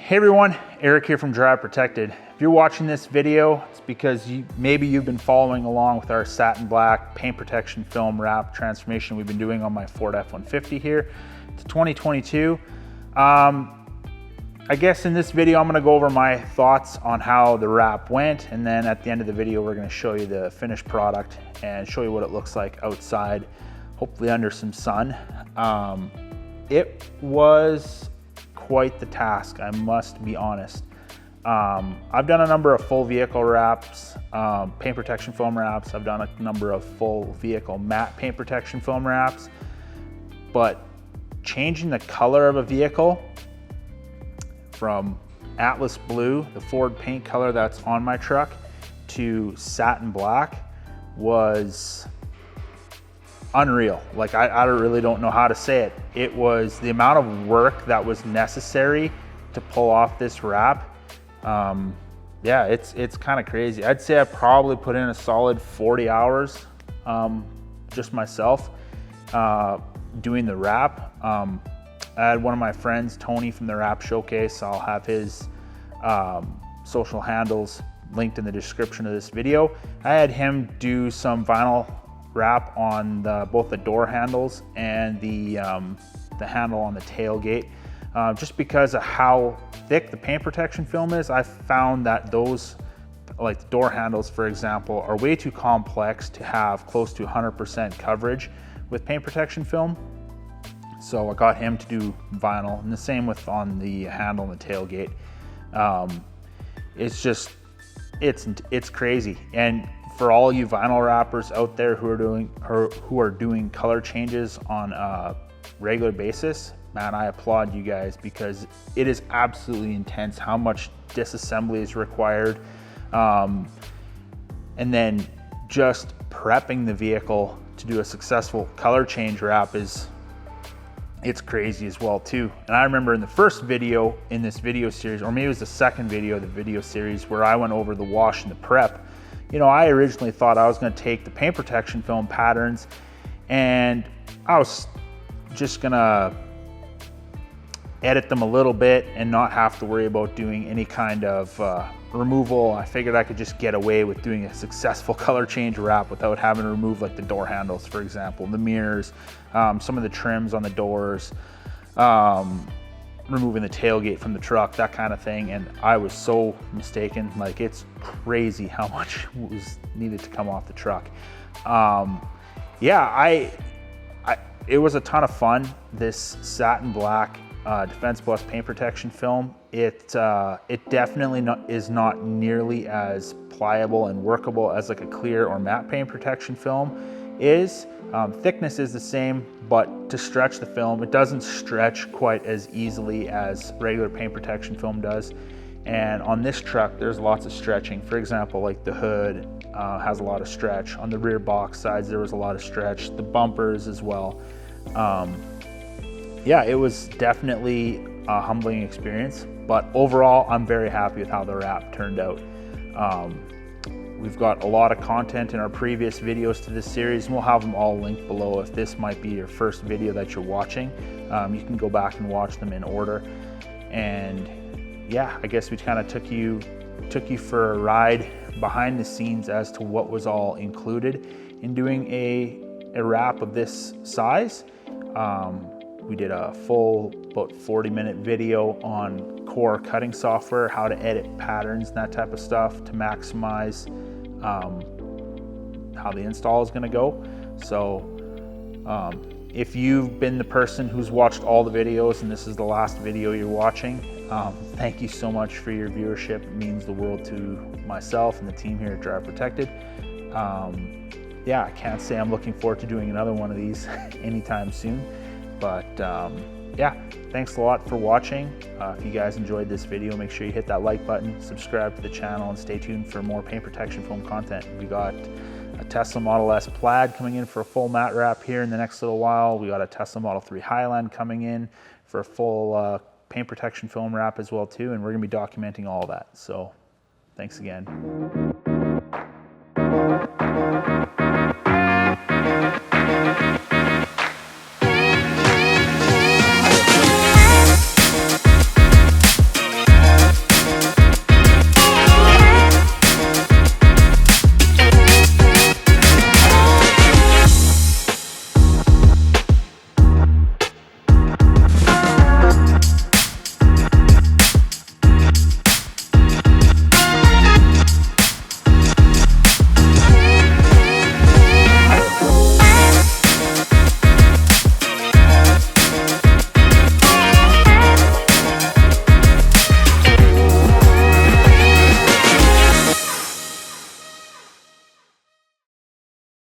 Hey everyone, Eric here from Drive Protected. If you're watching this video, it's because maybe you've been following along with our satin black paint protection film wrap transformation we've been doing on my Ford F-150 here. It's 2022. I guess in this video, I'm gonna go over my thoughts on how the wrap went, and then at the end of the video, we're gonna show you the finished product and show you what it looks like outside, hopefully under some sun. It was quite the task, I must be honest. I've done a number of full vehicle wraps, paint protection foam wraps. I've done a number of full vehicle matte paint protection foam wraps, but changing the color of a vehicle from Atlas blue, the Ford paint color that's on my truck, to satin black was unreal. Like I really don't know how to say it. It was the amount of work that was necessary to pull off this wrap. Yeah, it's kind of crazy. I'd say I probably put in a solid 40 hours just myself doing the wrap. I had one of my friends, Tony from the Wrap Showcase. I'll have his social handles linked in the description of this video. I had him do some vinyl wrap on both the door handles and the handle on the tailgate. Just because of how thick the paint protection film is, I found that those, like the door handles for example, are way too complex to have close to 100% coverage with paint protection film. So I got him to do vinyl, and the same with on the handle and the tailgate. It's just, it's crazy. And for all you vinyl wrappers out there who are doing color changes on a regular basis, man, I applaud you guys, because it is absolutely intense how much disassembly is required. And then just prepping the vehicle to do a successful color change wrap it's crazy as well too. And I remember in the first video in this video series, or maybe it was the second video of the video series, where I went over the wash and the prep. You know, I originally thought I was gonna take the paint protection film patterns and I was just gonna edit them a little bit and not have to worry about doing any kind of removal. I figured I could just get away with doing a successful color change wrap without having to remove like the door handles, for example, the mirrors, some of the trims on the doors, removing the tailgate from the truck, that kind of thing. And I was so mistaken. Like, it's crazy how much was needed to come off the truck. Yeah, it was a ton of fun. This satin black Defense Plus paint protection film, it definitely is not nearly as pliable and workable as like a clear or matte paint protection film is. Thickness is the same, but to stretch the film, it doesn't stretch quite as easily as regular paint protection film does. And on this truck, there's lots of stretching. For example, like the hood has a lot of stretch. On the rear box sides, there was a lot of stretch. The bumpers as well. Yeah, it was definitely a humbling experience, but overall, I'm very happy with how the wrap turned out. We've got a lot of content in our previous videos to this series, and we'll have them all linked below. If this might be your first video that you're watching, you can go back and watch them in order. And yeah, I guess we kind of took you for a ride behind the scenes as to what was all included in doing a wrap of this size. We did a full about 40-minute video on core cutting software, how to edit patterns and that type of stuff to maximize how the install is going to go. So if you've been the person who's watched all the videos and this is the last video you're watching, thank you so much for your viewership. It means the world to myself and the team here at Drive Protected. Yeah, I can't say I'm looking forward to doing another one of these anytime soon. But yeah, thanks a lot for watching. If you guys enjoyed this video, make sure you hit that like button, subscribe to the channel, and stay tuned for more paint protection film content. We got a Tesla Model S Plaid coming in for a full matte wrap here in the next little while. We got a Tesla Model 3 Highland coming in for a full paint protection film wrap as well too, and we're gonna be documenting all that. So thanks again.